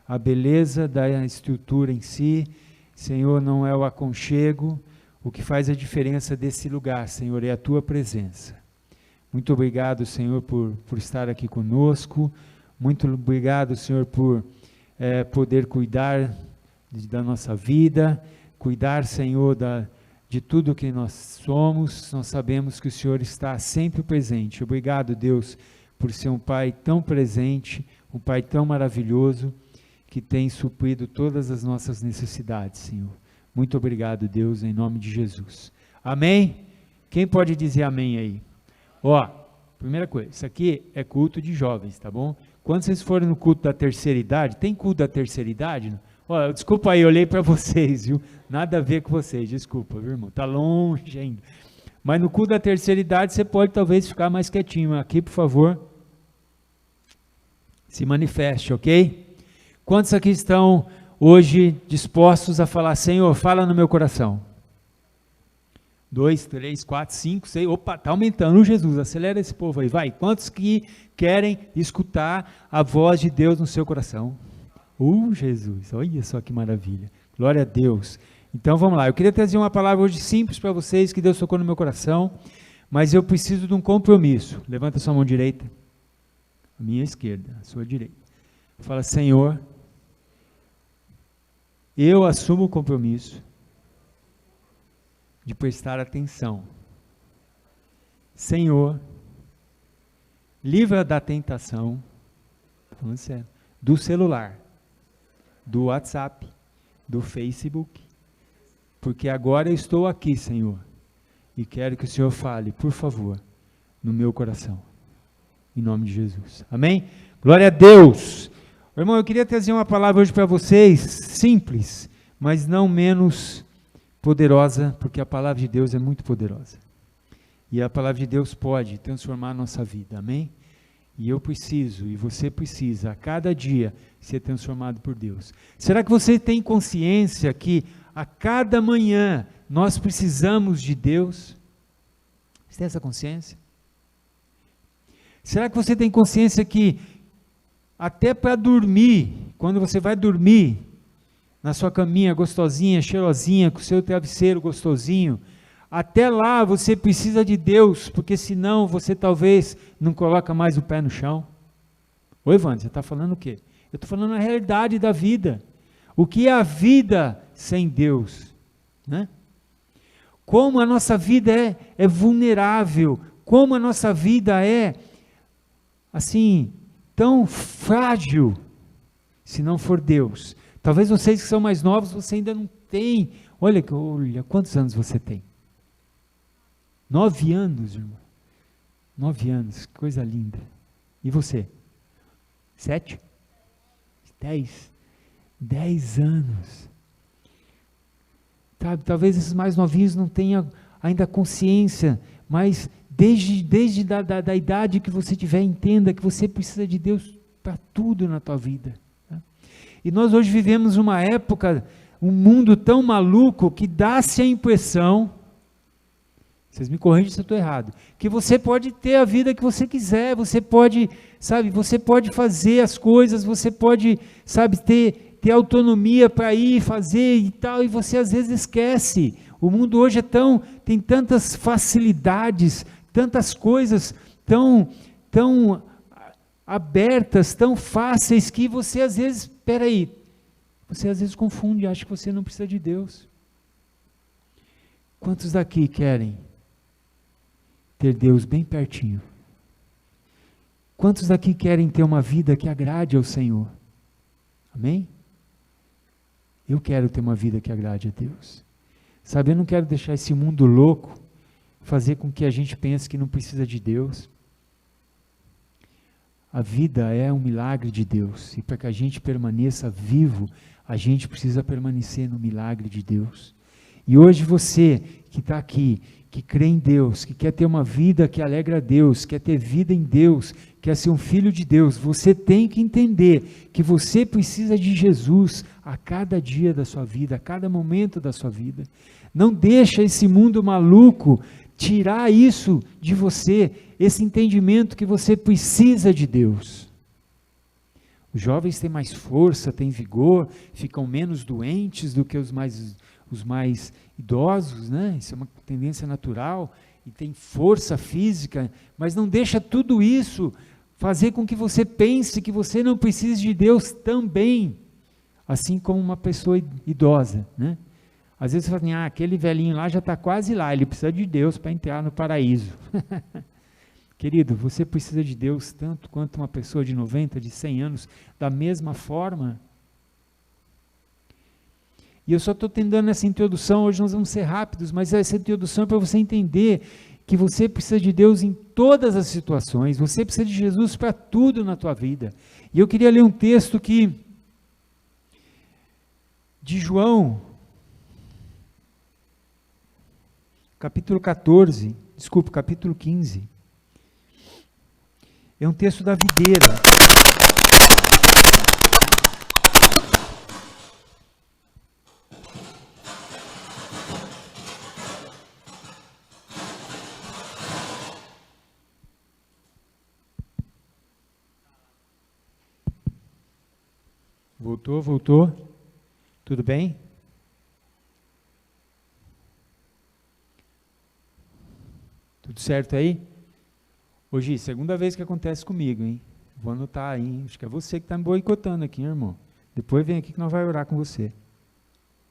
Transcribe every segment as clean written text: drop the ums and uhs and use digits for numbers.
a beleza da estrutura em si, Senhor, não é o aconchego. O que faz a diferença desse lugar, Senhor, é a Tua presença. Muito obrigado, Senhor, por estar aqui conosco. Muito obrigado, Senhor, por poder cuidar da nossa vida, cuidar, Senhor, de tudo que nós somos. Nós sabemos que o Senhor está sempre presente. Obrigado, Deus, por ser um Pai tão presente, um Pai tão maravilhoso, que tem suprido todas as nossas necessidades, Senhor. Muito obrigado, Deus, em nome de Jesus. Amém? Quem pode dizer amém aí? Ó, primeira coisa, isso aqui é culto de jovens, tá bom? Quando vocês forem no culto da terceira idade, tem culto da terceira idade? Ó, desculpa aí, eu olhei para vocês, viu? Nada a ver com vocês, desculpa, viu, irmão? Tá longe ainda. Mas no culto da terceira idade, você pode talvez ficar mais quietinho. Aqui, por favor, se manifeste, ok? Quantos aqui estão hoje dispostos a falar, Senhor, fala no meu coração? 2, 3, 4, 5, 6, opa, está aumentando, Jesus, acelera esse povo aí, vai. Quantos que querem escutar a voz de Deus no seu coração? Jesus, olha só que maravilha, glória a Deus. Então vamos lá, eu queria trazer uma palavra hoje simples para vocês, que Deus tocou no meu coração, mas eu preciso de um compromisso. Levanta a sua mão direita, a minha esquerda, a sua direita. Fala, Senhor, eu assumo o compromisso de prestar atenção. Senhor, livra da tentação, falando sério, do celular, do WhatsApp, do Facebook, porque agora eu estou aqui, Senhor, e quero que o Senhor fale, por favor, no meu coração, em nome de Jesus. Amém? Glória a Deus! Irmão, eu queria trazer uma palavra hoje para vocês, simples, mas não menos poderosa, porque a palavra de Deus é muito poderosa. E a palavra de Deus pode transformar a nossa vida, amém? E eu preciso, e você precisa, a cada dia, ser transformado por Deus. Será que você tem consciência que a cada manhã nós precisamos de Deus? Você tem essa consciência? Será que você tem consciência que até para dormir, quando você vai dormir, na sua caminha gostosinha, cheirosinha, com o seu travesseiro gostosinho, até lá você precisa de Deus, porque senão você talvez não coloca mais o pé no chão. Oi, Wander, você está falando o quê? Eu estou falando a realidade da vida. O que é a vida sem Deus? Né? Como a nossa vida é vulnerável, como a nossa vida é, assim, tão frágil, se não for Deus. Talvez vocês que são mais novos, você ainda não tem. Olha, quantos anos você tem? 9 anos, irmão. 9 anos, que coisa linda. E você? 7? 10? 10 anos. Talvez esses mais novinhos não tenham ainda consciência, mas desde da idade que você tiver, entenda que você precisa de Deus para tudo na tua vida. E nós hoje vivemos uma época, um mundo tão maluco, que dá-se a impressão, vocês me corrigem se eu estou errado, que você pode ter a vida que você quiser, você pode, sabe, você pode fazer as coisas, você pode, sabe, ter autonomia para ir fazer e tal, e você às vezes esquece. O mundo hoje tem tantas facilidades, tantas coisas tão abertas, tão fáceis, que você às vezes, você às vezes confunde, acha que você não precisa de Deus. Quantos daqui querem ter Deus bem pertinho? Quantos daqui querem ter uma vida que agrade ao Senhor? Amém? Eu quero ter uma vida que agrade a Deus. Sabe, eu não quero deixar esse mundo louco fazer com que a gente pense que não precisa de Deus. A vida é um milagre de Deus, e para que a gente permaneça vivo, a gente precisa permanecer no milagre de Deus. E hoje você que está aqui, que crê em Deus, que quer ter uma vida que alegra a Deus, quer ter vida em Deus, quer ser um filho de Deus, você tem que entender que você precisa de Jesus a cada dia da sua vida, a cada momento da sua vida. Não deixa esse mundo maluco tirar isso de você, esse entendimento que você precisa de Deus. Os jovens têm mais força, têm vigor, ficam menos doentes do que os mais idosos, né? Isso é uma tendência natural, e tem força física, mas não deixa tudo isso fazer com que você pense que você não precisa de Deus também, assim como uma pessoa idosa, né? Às vezes você fala assim, aquele velhinho lá já está quase lá, ele precisa de Deus para entrar no paraíso. Querido, você precisa de Deus tanto quanto uma pessoa de 90, de 100 anos, da mesma forma. E eu só estou tentando essa introdução, hoje nós vamos ser rápidos, mas essa introdução é para você entender que você precisa de Deus em todas as situações, você precisa de Jesus para tudo na tua vida. E eu queria ler um texto de João, capítulo 15. É um texto da videira. Voltou? Tudo bem? Tudo certo aí? Hoje, segunda vez que acontece comigo, hein? Vou anotar aí, hein? Acho que é você que está me boicotando aqui, hein, irmão? Depois vem aqui que nós vamos orar com você.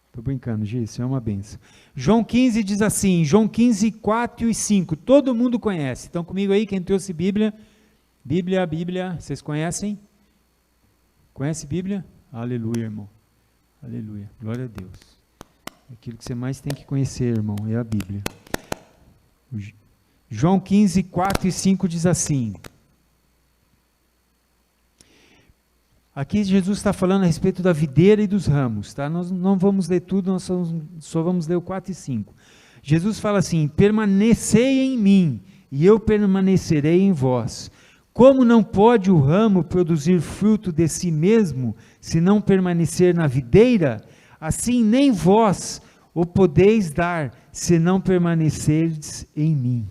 Estou brincando, Gi, isso é uma benção. João 15 diz assim, João 15, 4 e 5, todo mundo conhece. Estão comigo aí, quem trouxe Bíblia? Bíblia, vocês conhecem? Conhece Bíblia? Aleluia, irmão. Aleluia, glória a Deus. Aquilo que você mais tem que conhecer, irmão, é a Bíblia. João 15, 4 e 5 diz assim, aqui Jesus está falando a respeito da videira e dos ramos, tá? Nós não vamos ler tudo, nós só vamos ler o 4 e 5. Jesus fala assim, permanecei em mim, e eu permanecerei em vós. Como não pode o ramo produzir fruto de si mesmo, se não permanecer na videira, assim nem vós o podeis dar, se não permanecerdes em mim.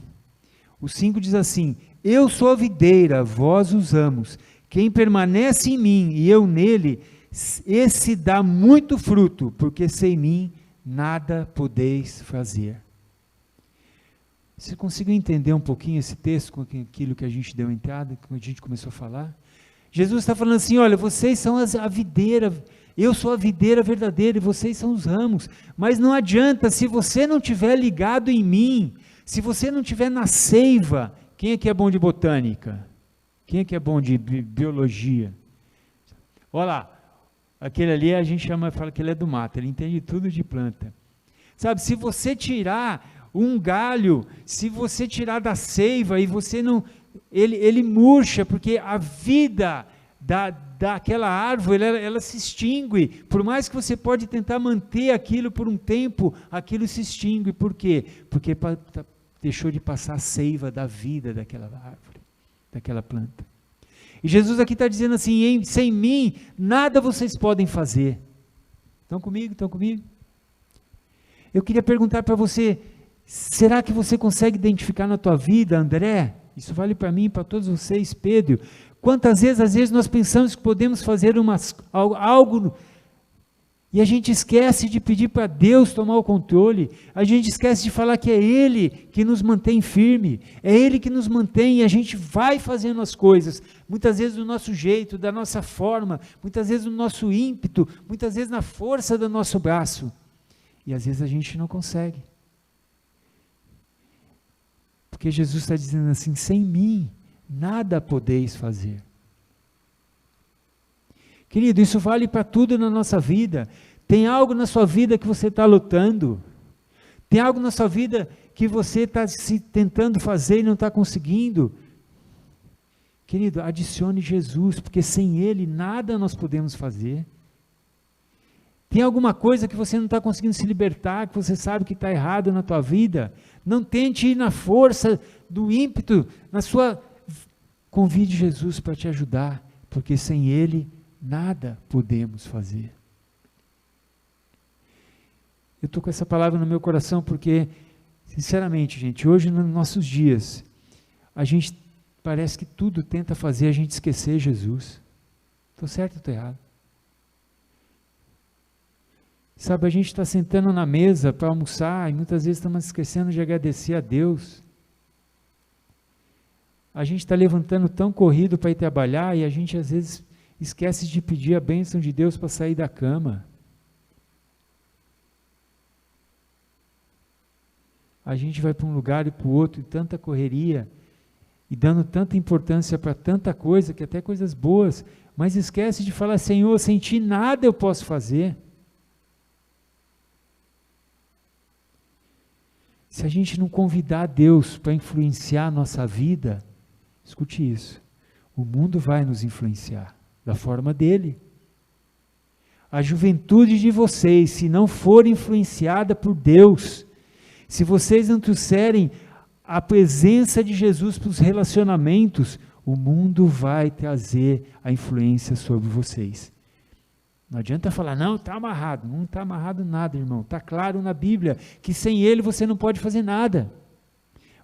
O 5 diz assim, eu sou a videira, vós os ramos, quem permanece em mim e eu nele, esse dá muito fruto, porque sem mim nada podeis fazer. Você conseguiu entender um pouquinho esse texto, com aquilo que a gente deu entrada, que a gente começou a falar? Jesus está falando assim, olha, vocês são a videira, eu sou a videira verdadeira e vocês são os ramos, mas não adianta, se você não estiver ligado em mim, se você não estiver na seiva, quem é que é bom de botânica? Quem é que é bom de biologia? Olha lá, aquele ali a gente fala que ele é do mato, ele entende tudo de planta. Sabe, se você tirar um galho, se você tirar da seiva e você não, ele murcha, porque a vida daquela árvore, ela se extingue, por mais que você pode tentar manter aquilo por um tempo, aquilo se extingue, por quê? Porque deixou de passar a seiva da vida daquela árvore, daquela planta. E Jesus aqui está dizendo assim, sem mim, nada vocês podem fazer. Estão comigo? Eu queria perguntar para você, será que você consegue identificar na tua vida, André? Isso vale para mim, para todos vocês, Pedro. Quantas vezes, às vezes, nós pensamos que podemos fazer algo e a gente esquece de pedir para Deus tomar o controle, a gente esquece de falar que é Ele que nos mantém firme, é Ele que nos mantém e a gente vai fazendo as coisas, muitas vezes do nosso jeito, da nossa forma, muitas vezes do nosso ímpeto, muitas vezes na força do nosso braço, e às vezes a gente não consegue, porque Jesus está dizendo assim, sem mim, nada podeis fazer. Querido, isso vale para tudo na nossa vida. Tem algo na sua vida que você está lutando, tem algo na sua vida que você está se tentando fazer e não está conseguindo. Querido, adicione Jesus, porque sem Ele nada nós podemos fazer. Tem alguma coisa que você não está conseguindo se libertar, que você sabe que está errado na tua vida? Não tente ir na força do ímpeto, convide Jesus para te ajudar, porque sem Ele nada podemos fazer. Eu estou com essa palavra no meu coração porque, sinceramente, gente, hoje nos nossos dias, a gente parece que tudo tenta fazer a gente esquecer Jesus. Estou certo ou estou errado? Sabe, a gente está sentando na mesa para almoçar e muitas vezes estamos esquecendo de agradecer a Deus. A gente está levantando tão corrido para ir trabalhar e a gente às vezes esquece de pedir a bênção de Deus para sair da cama. A gente vai para um lugar e para o outro, e tanta correria, e dando tanta importância para tanta coisa, que até coisas boas, mas esquece de falar, Senhor, sem ti nada eu posso fazer. Se a gente não convidar Deus para influenciar a nossa vida, escute isso, o mundo vai nos influenciar, da forma dele. A juventude de vocês, se não for influenciada por Deus, se vocês não trouxerem a presença de Jesus para os relacionamentos, o mundo vai trazer a influência sobre vocês. Não adianta falar, não, está amarrado. Não está amarrado nada, irmão. Está claro na Bíblia que sem ele você não pode fazer nada.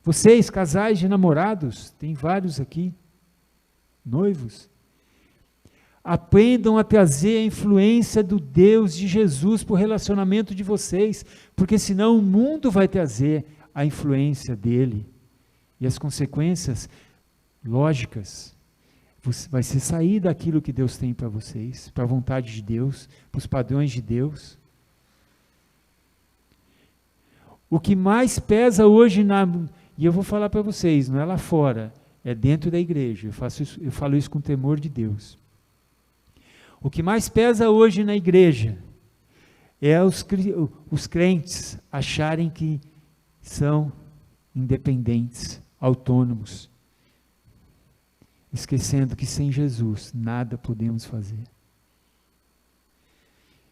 Vocês, casais de namorados, tem vários aqui, noivos, aprendam a trazer a influência do Deus de Jesus para o relacionamento de vocês, porque senão o mundo vai trazer a influência dele. E as consequências lógicas vai ser sair daquilo que Deus tem para vocês, para a vontade de Deus, para os padrões de Deus. O que mais pesa hoje, e eu vou falar para vocês, não é lá fora, é dentro da igreja, eu falo isso com temor de Deus. O que mais pesa hoje na igreja é os crentes acharem que são independentes, autônomos, esquecendo que sem Jesus nada podemos fazer.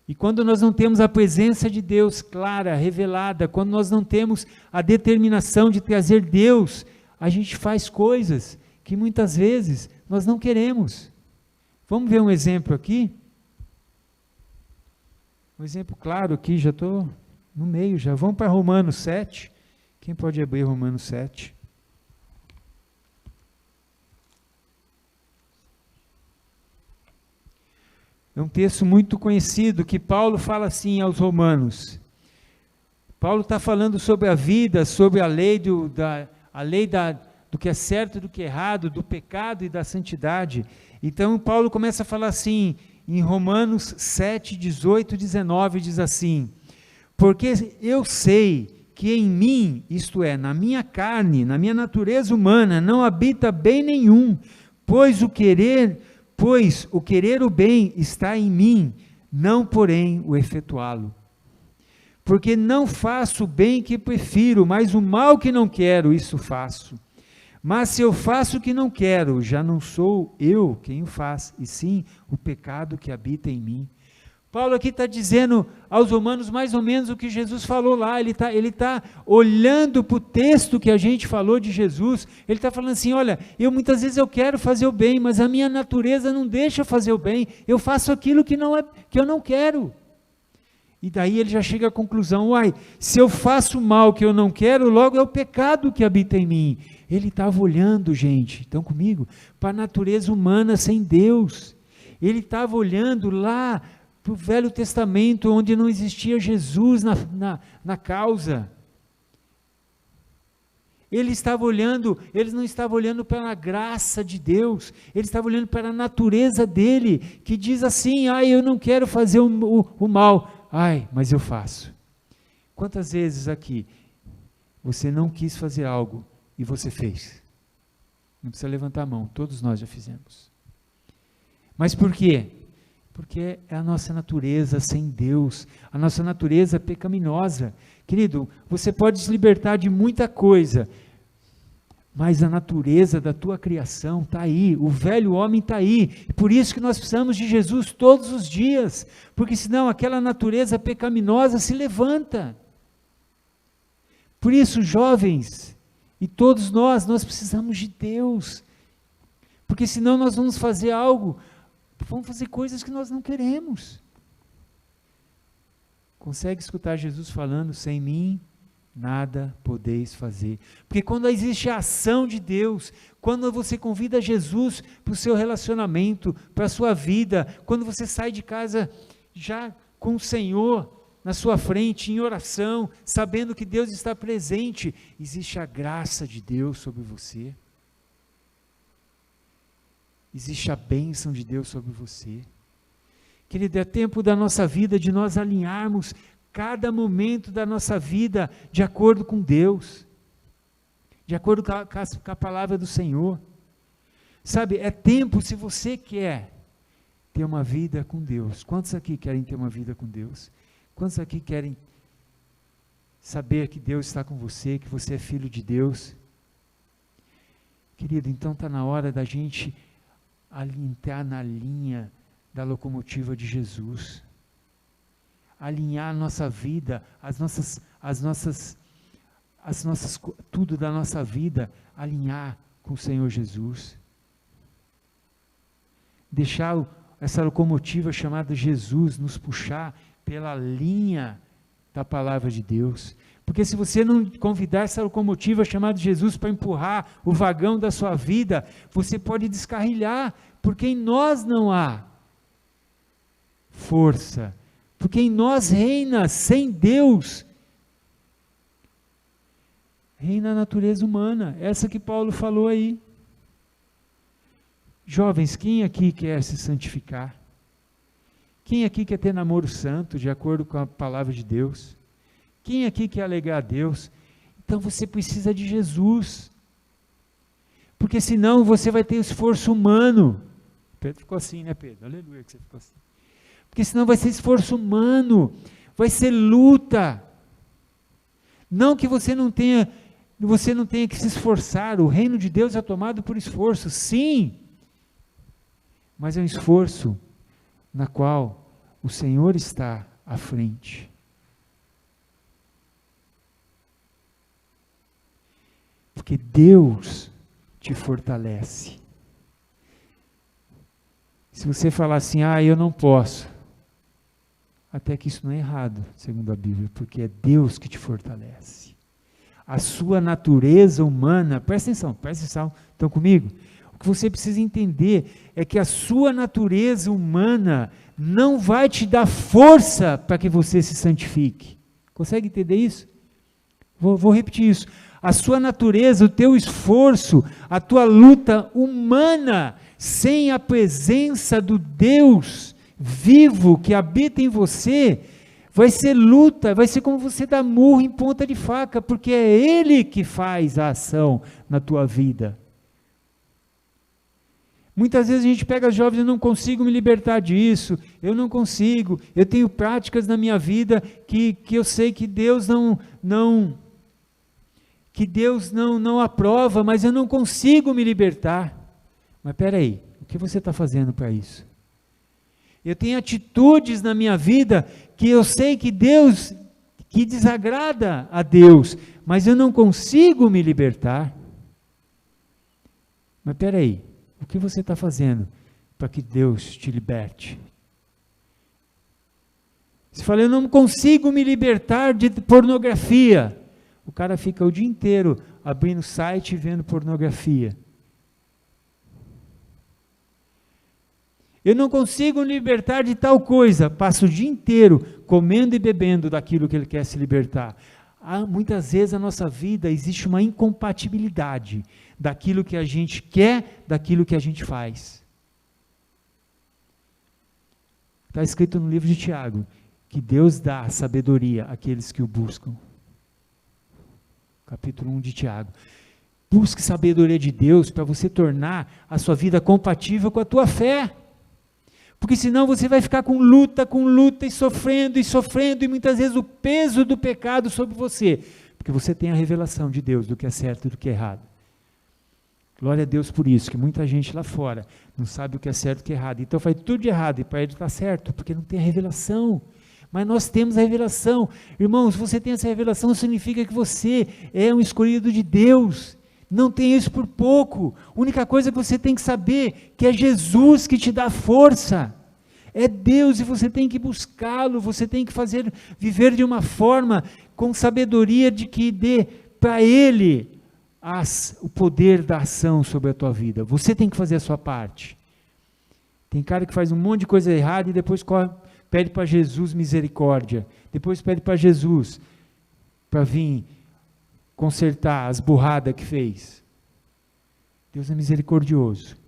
E quando nós não temos a presença de Deus clara, revelada, quando nós não temos a determinação de trazer Deus, a gente faz coisas que muitas vezes nós não queremos. Vamos ver um exemplo aqui? Um exemplo claro aqui, já estou no meio já. Vamos para Romanos 7. Quem pode abrir Romanos 7? É um texto muito conhecido que Paulo fala assim aos romanos. Paulo está falando sobre a vida, sobre a lei do que é certo e do que é errado, do pecado e da santidade. Então Paulo começa a falar assim, em Romanos 7, 18 e 19, diz assim: porque eu sei que em mim, isto é, na minha carne, na minha natureza humana, não habita bem nenhum, pois o querer o bem está em mim, não porém o efetuá-lo. Porque não faço o bem que prefiro, mas o mal que não quero, isso faço. Mas se eu faço o que não quero, já não sou eu quem o faz, e sim o pecado que habita em mim. Paulo aqui está dizendo aos romanos mais ou menos o que Jesus falou lá, ele tá olhando para o texto que a gente falou de Jesus, ele está falando assim, olha, muitas vezes eu quero fazer o bem, mas a minha natureza não deixa fazer o bem, eu faço aquilo que eu não quero. E daí ele já chega à conclusão, se eu faço o mal que eu não quero, logo é o pecado que habita em mim. Ele estava olhando, gente, estão comigo? Para a natureza humana sem Deus. Ele estava olhando lá para o Velho Testamento, onde não existia Jesus na causa. Ele não estava olhando para a graça de Deus, ele estava olhando para a natureza dele, que diz assim, eu não quero fazer o mal, mas eu faço. Quantas vezes aqui, você não quis fazer algo, e você fez? Não precisa levantar a mão, todos nós já fizemos. Mas por quê? Porque é a nossa natureza sem Deus, a nossa natureza pecaminosa. Querido, você pode se libertar de muita coisa, mas a natureza da tua criação está aí, o velho homem está aí, por isso que nós precisamos de Jesus todos os dias, porque senão aquela natureza pecaminosa se levanta. Por isso, jovens, e todos nós precisamos de Deus, porque senão nós vamos fazer coisas que nós não queremos. Consegue escutar Jesus falando, sem mim nada podeis fazer. Porque quando existe a ação de Deus, quando você convida Jesus para o seu relacionamento, para a sua vida, quando você sai de casa já com o Senhor na sua frente, em oração, sabendo que Deus está presente, existe a graça de Deus sobre você. Existe a bênção de Deus sobre você. Querido, é tempo da nossa vida de nós alinharmos cada momento da nossa vida de acordo com Deus, de acordo com a palavra do Senhor. Sabe, é tempo, se você quer ter uma vida com Deus. Quantos aqui querem ter uma vida com Deus? Quantos aqui querem saber que Deus está com você, que você é filho de Querido, então está na hora da gente entrar na linha da locomotiva de Jesus, alinhar a nossa vida, tudo da nossa vida, alinhar com o Senhor Jesus, deixar essa locomotiva chamada Jesus nos puxar pela linha da palavra de Deus, porque se você não convidar essa locomotiva chamada Jesus para empurrar o vagão da sua vida, você pode descarrilhar, porque em nós não há força, porque em nós reina, sem Deus, reina a natureza humana, essa que Paulo falou aí. Jovens, quem aqui quer se santificar? Quem aqui quer ter namoro santo, de acordo com a palavra de Deus? Quem aqui quer alegar a Deus? Então você precisa de Jesus, porque senão você vai ter esforço humano. Pedro ficou assim, né, Pedro? Aleluia que você ficou assim. Porque senão vai ser esforço humano, vai ser luta. Não que você não tenha que se esforçar, o reino de Deus é tomado por esforço, sim, mas é um esforço na qual o Senhor está à frente. Porque Deus te fortalece. Se você falar assim, eu não posso, até que isso não é errado, segundo a Bíblia, porque é Deus que te fortalece. A sua natureza humana, presta atenção, estão comigo? O que você precisa entender é que a sua natureza humana não vai te dar força para que você se santifique. Consegue entender isso? Vou repetir isso. A sua natureza, o teu esforço, a tua luta humana, sem a presença do Deus vivo que habita em você, vai ser luta, vai ser como você dar murro em ponta de faca, porque é Ele que faz a ação na tua vida. Muitas vezes a gente pega os jovens, eu não consigo me libertar disso, eu não consigo, eu tenho práticas na minha vida que eu sei que Deus não aprova, mas eu não consigo me libertar. Mas espera aí, o que você está fazendo para isso? Eu tenho atitudes na minha vida que eu sei que desagrada a Deus, mas eu não consigo me libertar. Mas espera aí, o que você está fazendo para que Deus te liberte? Você fala, eu não consigo me libertar de pornografia. O cara fica o dia inteiro abrindo site e vendo pornografia. Eu não consigo me libertar de tal coisa, passa o dia inteiro comendo e bebendo daquilo que ele quer se libertar. Muitas vezes na nossa vida existe uma incompatibilidade daquilo que a gente quer, daquilo que a gente faz. Está escrito no livro de Tiago, que Deus dá sabedoria àqueles que o buscam. Capítulo 1 de Tiago. Busque sabedoria de Deus para você tornar a sua vida compatível com a tua fé. Porque senão você vai ficar com luta, e sofrendo, e muitas vezes o peso do pecado sobre você. Porque você tem a revelação de Deus do que é certo e do que é errado. Glória a Deus por isso, que muita gente lá fora não sabe o que é certo e o que é errado. Então faz tudo de errado e para ele está certo, porque não tem a revelação. Mas nós temos a revelação. Irmãos, você tem essa revelação, significa que você é um escolhido de Deus. Não tem isso por pouco. A única coisa que você tem que saber, que é Jesus que te dá força. É Deus e você tem que buscá-lo, você tem que viver de uma forma com sabedoria de que dê para Ele o poder da ação sobre a tua vida. Você tem que fazer a sua parte. Tem cara que faz um monte de coisa errada e depois pede para Jesus misericórdia. Depois pede para Jesus para vir consertar as burradas que fez. Deus é misericordioso.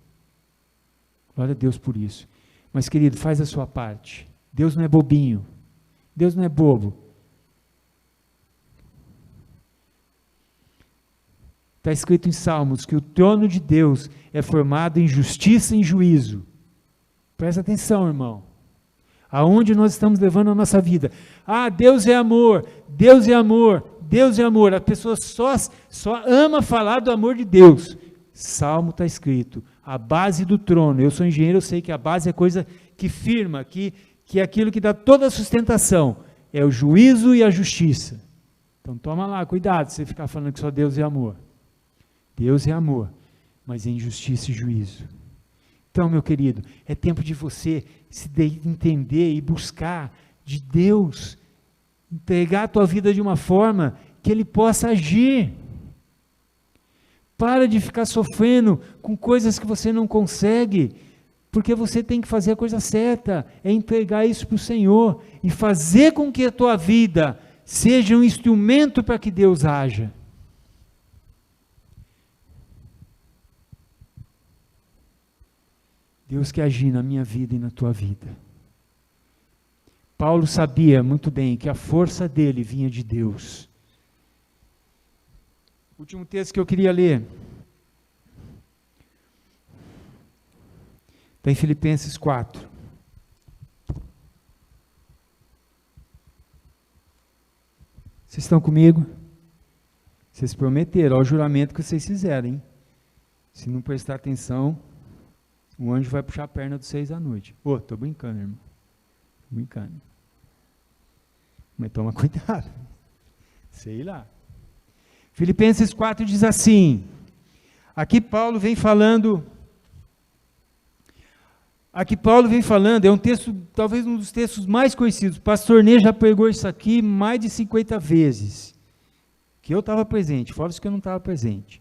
Glória a Deus por isso. Mas, querido, faz a sua parte. Deus não é bobinho. Deus não é bobo. Está escrito em Salmos que o trono de Deus é formado em justiça e em juízo. Presta atenção, irmão. Aonde nós estamos levando a nossa vida? Ah, Deus é amor, Deus é amor, Deus é amor. A pessoa só ama falar do amor de Deus. Salmo está escrito, a base do trono. Eu sou engenheiro, eu sei que a base é coisa que firma, que é aquilo que dá toda a sustentação. É o juízo e a justiça. Então toma lá, cuidado, você ficar falando que só Deus é amor. Deus é amor, mas em justiça e juízo. Então, meu querido, é tempo de você se entender e buscar de Deus, entregar a tua vida de uma forma que Ele possa agir. Para de ficar sofrendo com coisas que você não consegue, porque você tem que fazer a coisa certa, é entregar isso para o Senhor e fazer com que a tua vida seja um instrumento para que Deus haja. Deus quer agir na minha vida e na tua vida. Paulo sabia muito bem que a força dele vinha de Deus. Último texto que eu queria ler. Está em Filipenses 4. Vocês estão comigo? Vocês prometeram, olha o juramento que vocês fizeram, hein? Se não prestar atenção, o anjo vai puxar a perna de vocês à noite. Estou brincando, irmão. Estou brincando. Mas toma cuidado. Sei lá. Filipenses 4 diz assim, aqui Paulo vem falando, é um texto, talvez um dos textos mais conhecidos. O pastor Ney já pregou isso aqui mais de 50 vezes, que eu estava presente, fora os que eu não estava presente.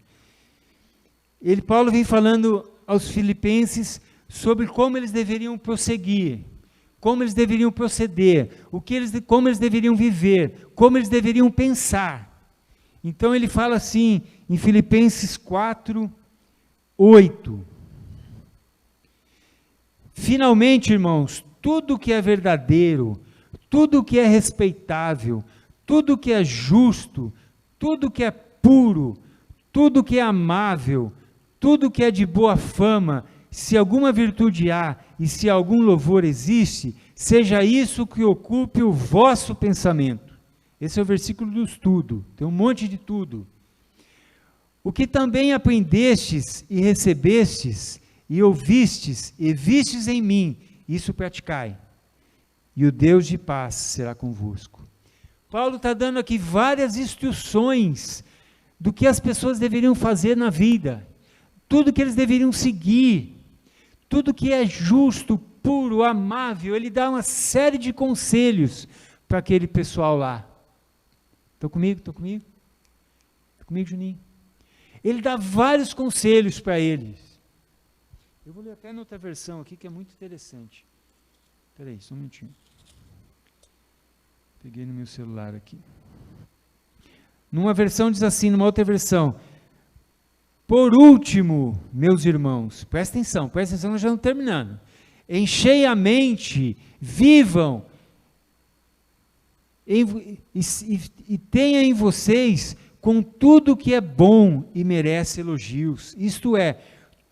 Paulo vem falando aos filipenses sobre como eles deveriam prosseguir, como eles deveriam proceder, como eles deveriam viver, como eles deveriam pensar. Então ele fala assim, em Filipenses 4, 8. Finalmente, irmãos, tudo que é verdadeiro, tudo que é respeitável, tudo que é justo, tudo que é puro, tudo que é amável, tudo que é de boa fama, se alguma virtude há e se algum louvor existe, seja isso que ocupe o vosso pensamento. Esse é o versículo do tudo, tem um monte de tudo. O que também aprendestes e recebestes e ouvistes e vistes em mim, isso praticai, e o Deus de paz será convosco. Paulo está dando aqui várias instruções do que as pessoas deveriam fazer na vida, tudo que eles deveriam seguir, tudo que é justo, puro, amável. Ele dá uma série de conselhos para aquele pessoal lá. Estão comigo? Estão comigo? Estão comigo, Juninho? Ele dá vários conselhos para eles. Eu vou ler até na outra versão aqui, que é muito interessante. Espera aí, só um minutinho. Peguei no meu celular aqui. Numa versão diz assim, numa outra versão: por último, meus irmãos, presta atenção, nós já estamos terminando. Enchei a mente, vivam, e tenha em vocês com tudo que é bom e merece elogios, isto é,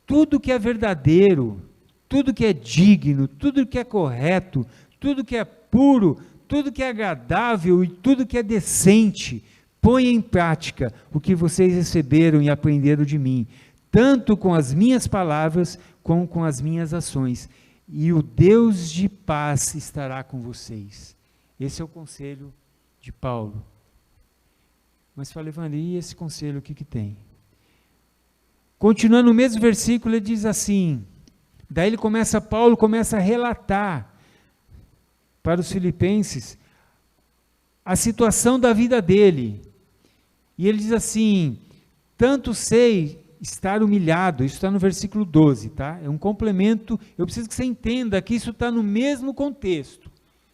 tudo que é verdadeiro, tudo que é digno, tudo que é correto, tudo que é puro, tudo que é agradável e tudo que é decente, ponha em prática o que vocês receberam e aprenderam de mim, tanto com as minhas palavras como com as minhas ações, e o Deus de paz estará com vocês. Esse é o conselho de Paulo. Mas falei, Evandro, e esse conselho o que tem? Continuando no mesmo versículo, ele diz assim, daí Paulo começa a relatar para os filipenses a situação da vida dele. E ele diz assim: tanto sei estar humilhado, isso está no versículo 12, tá? É um complemento, eu preciso que você entenda que isso está no mesmo contexto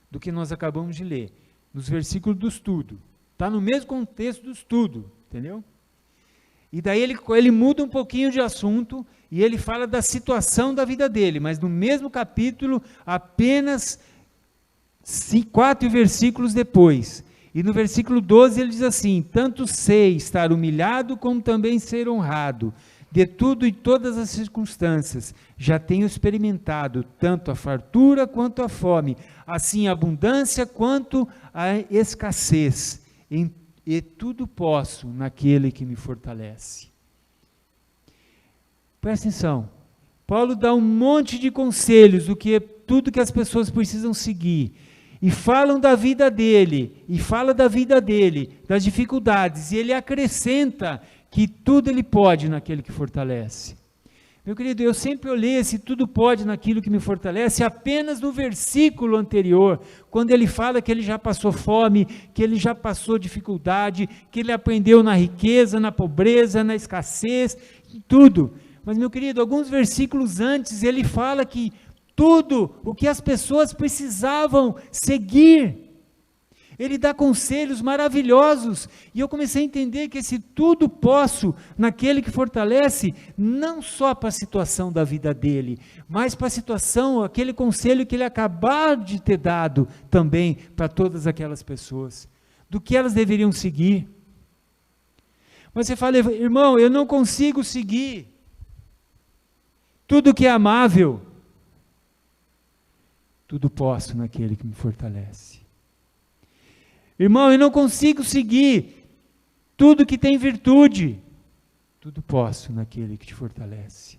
do que nós acabamos de ler, nos versículos do estudo, está no mesmo contexto do estudo, entendeu? E daí ele muda um pouquinho de assunto, e ele fala da situação da vida dele, mas no mesmo capítulo, apenas 4 versículos depois. E no versículo 12 ele diz assim: tanto sei estar humilhado, como também ser honrado. De tudo e todas as circunstâncias, já tenho experimentado tanto a fartura quanto a fome, assim a abundância quanto a escassez. E tudo posso naquele que me fortalece. Presta atenção, Paulo dá um monte de conselhos do que tudo que as pessoas precisam seguir, e falam da vida dele, e fala da vida dele, das dificuldades, e ele acrescenta que tudo ele pode naquele que fortalece. Meu querido, eu sempre olhei esse tudo pode naquilo que me fortalece apenas no versículo anterior, quando ele fala que ele já passou fome, que ele já passou dificuldade, que ele aprendeu na riqueza, na pobreza, na escassez, tudo. Mas, meu querido, alguns versículos antes ele fala que tudo o que as pessoas precisavam seguir, ele dá conselhos maravilhosos, e eu comecei a entender que esse tudo posso naquele que fortalece, não só para a situação da vida dele, mas para a situação, aquele conselho que ele acabou de ter dado também para todas aquelas pessoas, do que elas deveriam seguir. Mas você fala: irmão, eu não consigo seguir tudo que é amável. Tudo posso naquele que me fortalece. Irmão, eu não consigo seguir tudo que tem virtude. Tudo posso naquele que te fortalece.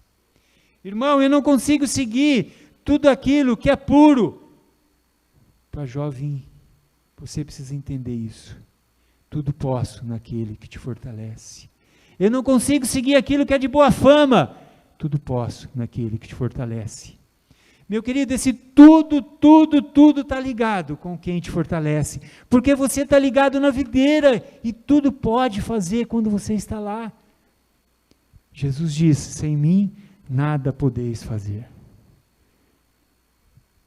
Irmão, eu não consigo seguir tudo aquilo que é puro. Para jovem, você precisa entender isso. Tudo posso naquele que te fortalece. Eu não consigo seguir aquilo que é de boa fama. Tudo posso naquele que te fortalece. Meu querido, esse tudo está ligado com quem te fortalece, porque você está ligado na videira, e tudo pode fazer quando você está lá. Jesus disse: sem mim, nada podeis fazer.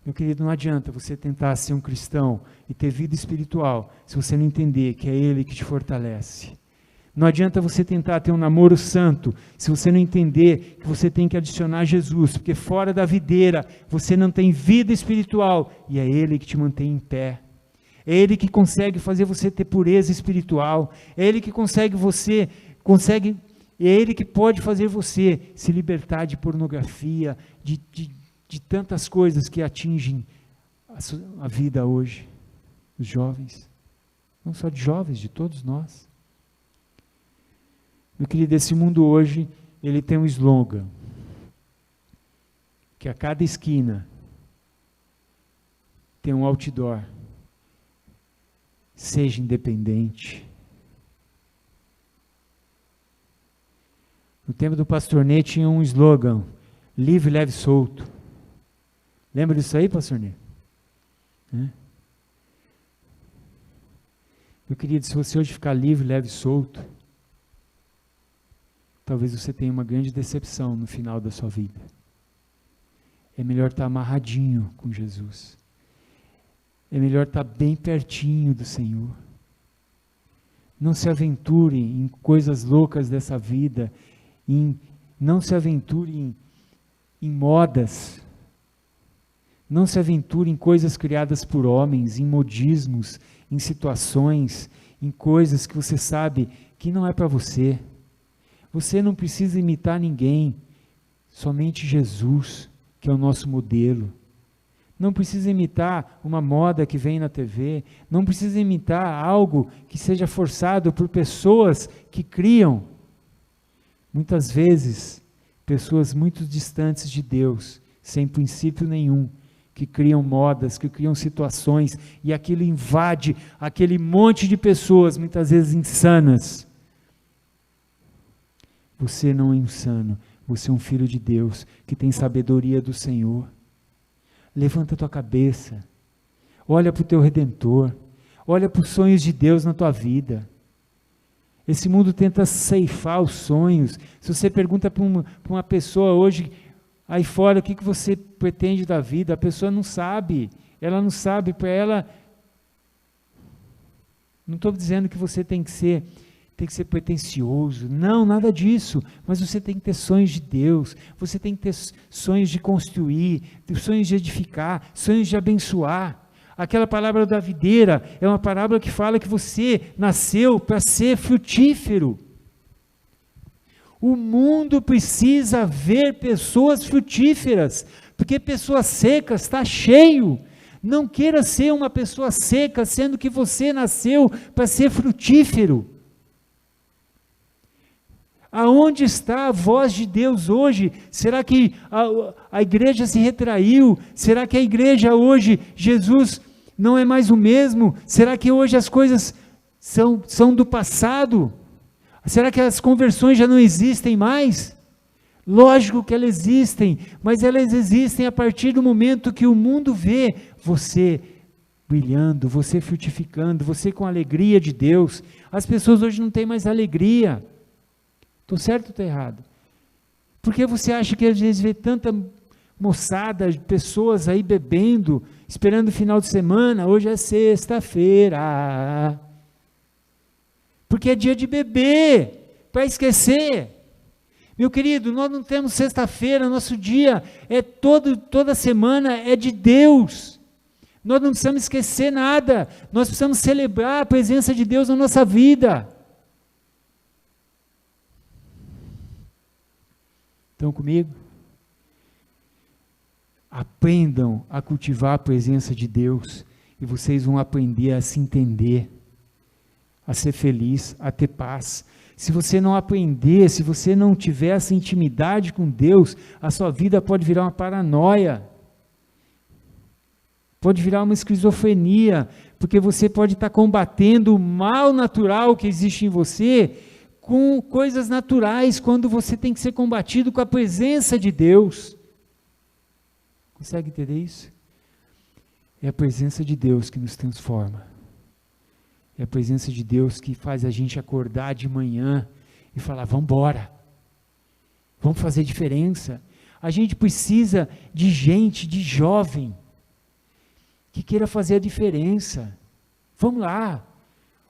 Meu querido, não adianta você tentar ser um cristão e ter vida espiritual, se você não entender que é Ele que te fortalece. Não adianta você tentar ter um namoro santo, se você não entender que você tem que adicionar Jesus, porque fora da videira você não tem vida espiritual, e é Ele que te mantém em pé. É Ele que consegue fazer você ter pureza espiritual, é Ele que é Ele que pode fazer você se libertar de pornografia, de tantas coisas que atingem a vida hoje, dos jovens, não só de jovens, de todos nós. Meu querido, esse mundo hoje, ele tem um slogan, que a cada esquina tem um outdoor: seja independente. No tempo do pastor Ney tinha um slogan: livre, leve, solto. Lembra disso aí, pastor Ney? Meu querido, se você hoje ficar livre, leve, solto, talvez você tenha uma grande decepção no final da sua vida. É melhor estar amarradinho com Jesus. É melhor estar bem pertinho do Senhor. Não se aventure em coisas loucas dessa vida, não se aventure em modas, não se aventure em coisas criadas por homens, em modismos, em situações, em coisas que você sabe que não é para você. Você não precisa imitar ninguém, somente Jesus, que é o nosso modelo. Não precisa imitar uma moda que vem na TV, não precisa imitar algo que seja forçado por pessoas que criam, muitas vezes, pessoas muito distantes de Deus, sem princípio nenhum, que criam modas, que criam situações, e aquilo invade aquele monte de pessoas, muitas vezes insanas. Você não é insano, você é um filho de Deus, que tem sabedoria do Senhor. Levanta a tua cabeça, olha para o teu Redentor, olha para os sonhos de Deus na tua vida. Esse mundo tenta ceifar os sonhos. Se você pergunta para uma pessoa hoje, aí fora, o que você pretende da vida, a pessoa não sabe. Ela não sabe, para ela... Não estou dizendo que você tem que ser pretensioso, não, nada disso, mas você tem que ter sonhos de Deus, você tem que ter sonhos de construir, sonhos de edificar, sonhos de abençoar. Aquela palavra da videira é uma parábola que fala que você nasceu para ser frutífero. O mundo precisa ver pessoas frutíferas, porque pessoas secas está cheio. Não queira ser uma pessoa seca, sendo que você nasceu para ser frutífero. Aonde está a voz de Deus hoje? Será que a igreja se retraiu? Será que a igreja hoje, Jesus não é mais o mesmo? Será que hoje as coisas são do passado? Será que as conversões já não existem mais? Lógico que elas existem, mas elas existem a partir do momento que o mundo vê você brilhando, você frutificando, você com a alegria de Deus. As pessoas hoje não têm mais alegria. Estou certo ou estou errado? Por que você acha que às vezes vê tanta moçada, pessoas aí bebendo, esperando o final de semana? Hoje é sexta-feira. Porque é dia de beber, para esquecer. Meu querido, nós não temos sexta-feira, nosso dia é toda semana é de Deus. Nós não precisamos esquecer nada, nós precisamos celebrar a presença de Deus na nossa vida. Estão comigo? Aprendam a cultivar a presença de Deus e vocês vão aprender a se entender, a ser feliz, a ter paz. Se você não aprender, se você não tiver essa intimidade com Deus, a sua vida pode virar uma paranoia, pode virar uma esquizofrenia, porque você pode estar combatendo o mal natural que existe em você com coisas naturais, quando você tem que ser combatido com a presença de Deus. Consegue entender isso? É a presença de Deus que nos transforma. É a presença de Deus que faz a gente acordar de manhã e falar, vamos embora, vamos fazer diferença. A gente precisa de gente, de jovem, que queira fazer a diferença. Vamos lá,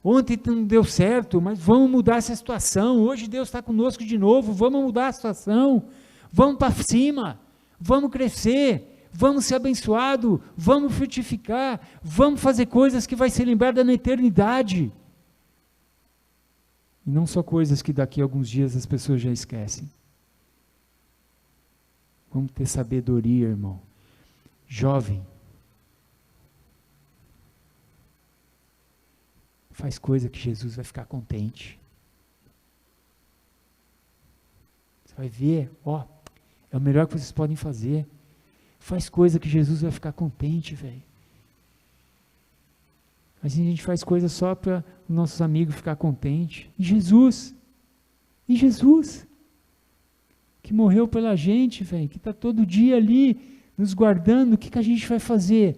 ontem não deu certo, mas vamos mudar essa situação, hoje Deus está conosco de novo, vamos mudar a situação, vamos para cima, vamos crescer, vamos ser abençoados, vamos frutificar, vamos fazer coisas que vai ser lembrada na eternidade. E não só coisas que daqui a alguns dias as pessoas já esquecem. Vamos ter sabedoria, irmão. Jovem, faz coisa que Jesus vai ficar contente. Você vai ver, é o melhor que vocês podem fazer. Faz coisa que Jesus vai ficar contente, velho. Assim a gente faz coisa só para os nossos amigos ficar contentes. E Jesus, que morreu pela gente, velho, que está todo dia ali nos guardando, o que a gente vai fazer?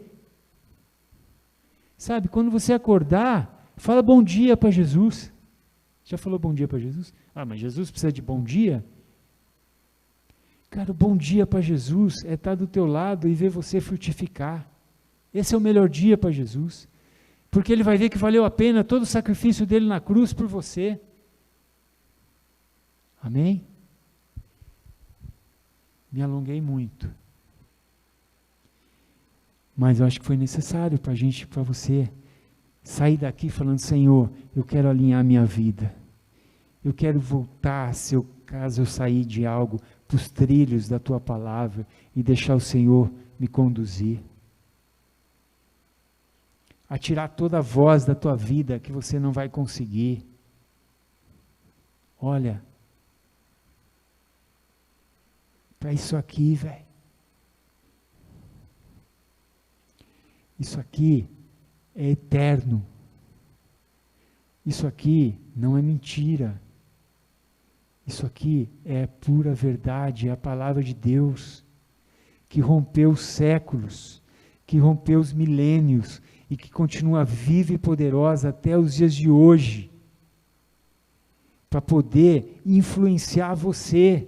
Sabe, quando você acordar, fala bom dia para Jesus. Já falou bom dia para Jesus? Mas Jesus precisa de bom dia? Cara, o bom dia para Jesus é estar do teu lado e ver você frutificar. Esse é o melhor dia para Jesus. Porque ele vai ver que valeu a pena todo o sacrifício dele na cruz por você. Amém? Me alonguei muito. Mas eu acho que foi necessário para você sair daqui falando, Senhor, eu quero alinhar minha vida. Eu quero voltar, se eu caso eu sair de algo, para os trilhos da tua palavra e deixar o Senhor me conduzir. A tirar toda a voz da tua vida que você não vai conseguir. Olha, para isso aqui, velho. Isso aqui é eterno. Isso aqui não é mentira. Isso aqui é pura verdade, é a palavra de Deus, que rompeu os séculos, que rompeu os milênios, e que continua viva e poderosa até os dias de hoje, para poder influenciar você.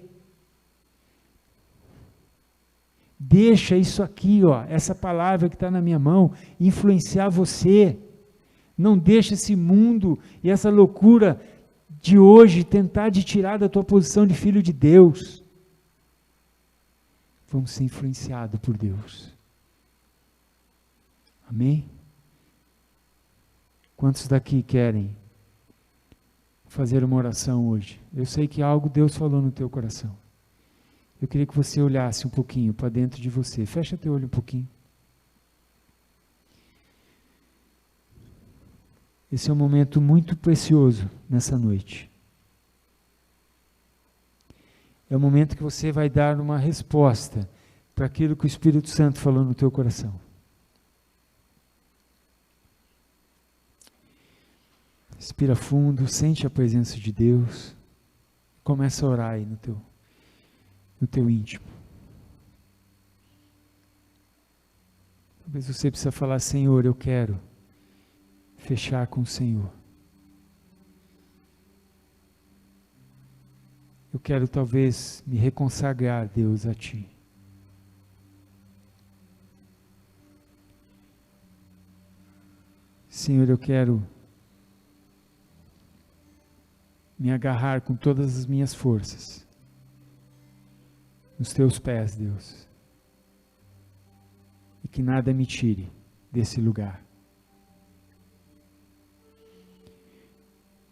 Deixa isso aqui, ó, essa palavra que está na minha mão, influenciar você. Não deixa esse mundo e essa loucura de hoje tentar te tirar da tua posição de filho de Deus. Vamos ser influenciados por Deus. Amém? Quantos daqui querem fazer uma oração hoje? Eu sei que algo Deus falou no teu coração. Eu queria que você olhasse um pouquinho para dentro de você. Fecha teu olho um pouquinho. Esse é um momento muito precioso nessa noite. É o momento que você vai dar uma resposta para aquilo que o Espírito Santo falou no teu coração. Respira fundo, sente a presença de Deus. Começa a orar aí no teu íntimo. Talvez você precisa falar: Senhor, eu quero fechar com o Senhor. Eu quero talvez me reconsagrar, Deus, a Ti. Senhor, eu quero me agarrar com todas as minhas forças nos Teus pés, Deus. E que nada me tire desse lugar.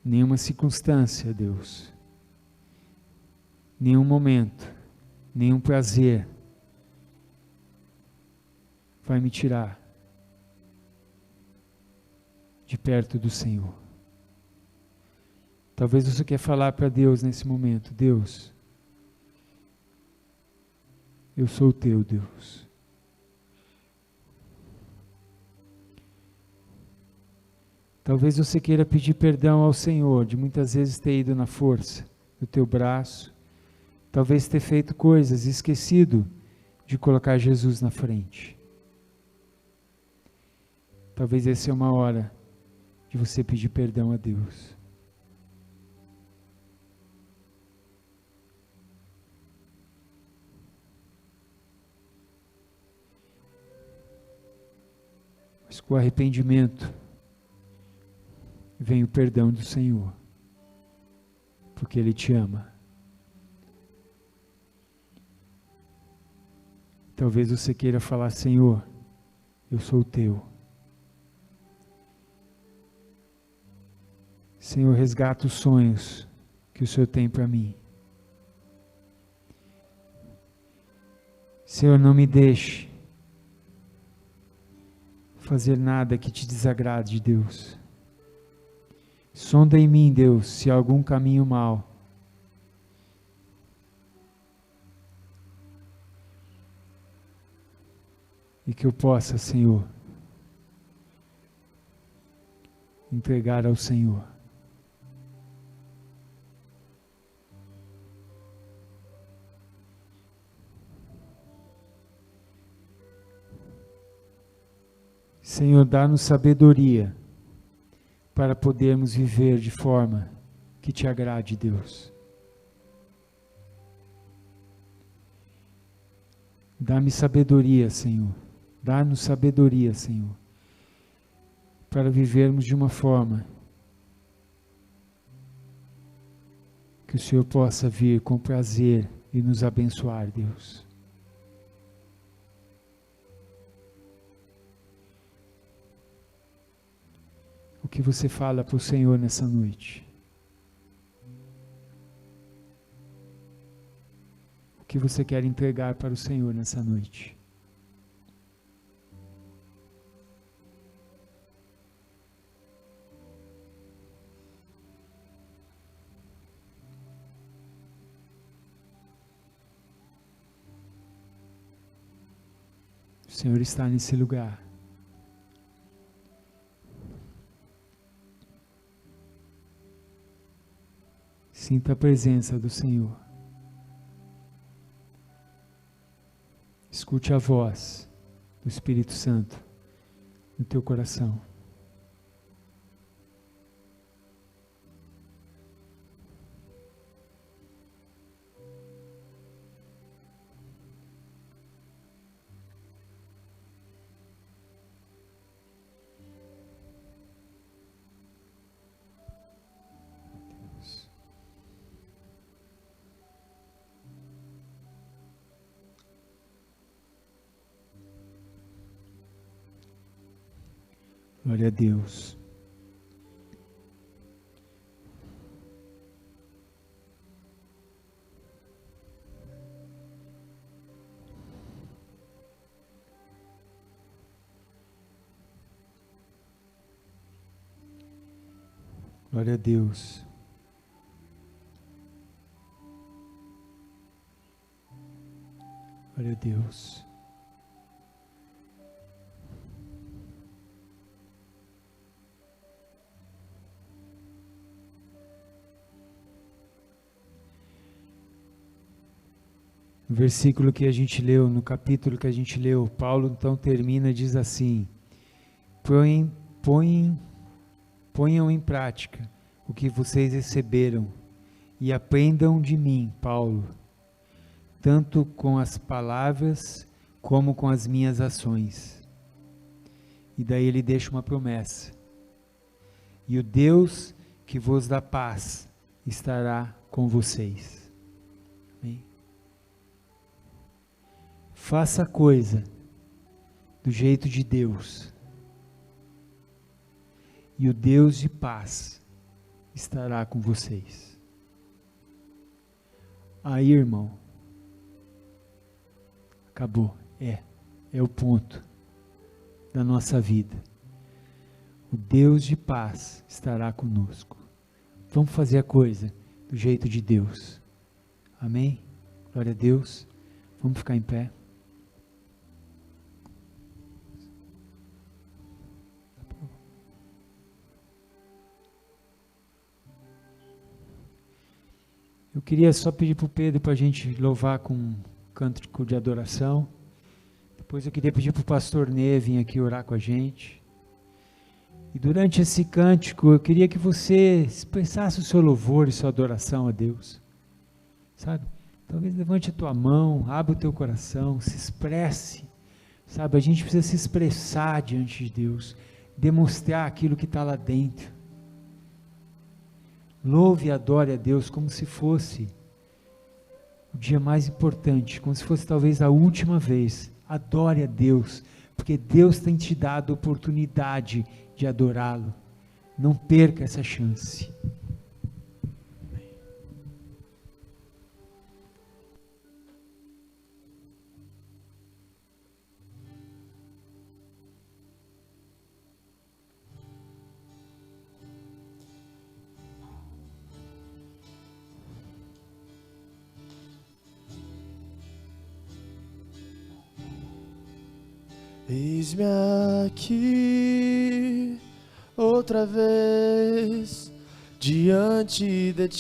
Nenhuma circunstância, Deus. Nenhum momento, nenhum prazer vai me tirar de perto do Senhor. Talvez você quer falar para Deus nesse momento: Deus, eu sou o Teu Deus. Talvez você queira pedir perdão ao Senhor de muitas vezes ter ido na força do teu braço, talvez ter feito coisas e esquecido de colocar Jesus na frente. Talvez essa é uma hora de você pedir perdão a Deus. Mas com arrependimento vem o perdão do Senhor, porque Ele te ama. Talvez você queira falar: Senhor, eu sou o Teu. Senhor, resgata os sonhos que o Senhor tem para mim. Senhor, não me deixe fazer nada que te desagrade, Deus. Sonda em mim, Deus, se há algum caminho mau. E que eu possa, Senhor, entregar ao Senhor. Senhor, dá-nos sabedoria para podermos viver de forma que te agrade, Deus. Dá-me sabedoria, Senhor. Dá-nos sabedoria, Senhor, para vivermos de uma forma que o Senhor possa vir com prazer e nos abençoar, Deus. O que você fala para o Senhor nessa noite? O que você quer entregar para o Senhor nessa noite? O Senhor está nesse lugar. Sinta a presença do Senhor. Escute a voz do Espírito Santo no teu coração. Glória a Deus. Glória a Deus. Glória a Deus. No versículo que a gente leu, no capítulo que a gente leu, Paulo então termina e diz assim: ponham em prática o que vocês receberam e aprendam de mim, Paulo, tanto com as palavras como com as minhas ações. E daí ele deixa uma promessa: e o Deus que vos dá paz estará com vocês. Amém? Faça a coisa do jeito de Deus, e o Deus de paz estará com vocês. Aí, irmão, acabou. É o ponto da nossa vida. O Deus de paz estará conosco. Vamos fazer a coisa do jeito de Deus. Amém? Glória a Deus. Vamos ficar em pé. Eu queria só pedir para o Pedro para a gente louvar com um cântico de adoração. Depois eu queria pedir para o pastor Nê vir aqui orar com a gente. E durante esse cântico eu queria que você expressasse o seu louvor e sua adoração a Deus. Sabe? Talvez levante a tua mão, abra o teu coração, se expresse. Sabe? A gente precisa se expressar diante de Deus, demonstrar aquilo que está lá dentro. Louve e adore a Deus como se fosse o dia mais importante, como se fosse talvez a última vez. Adore a Deus, porque Deus tem te dado a oportunidade de adorá-lo. Não perca essa chance. Eis-me aqui outra vez diante de ti.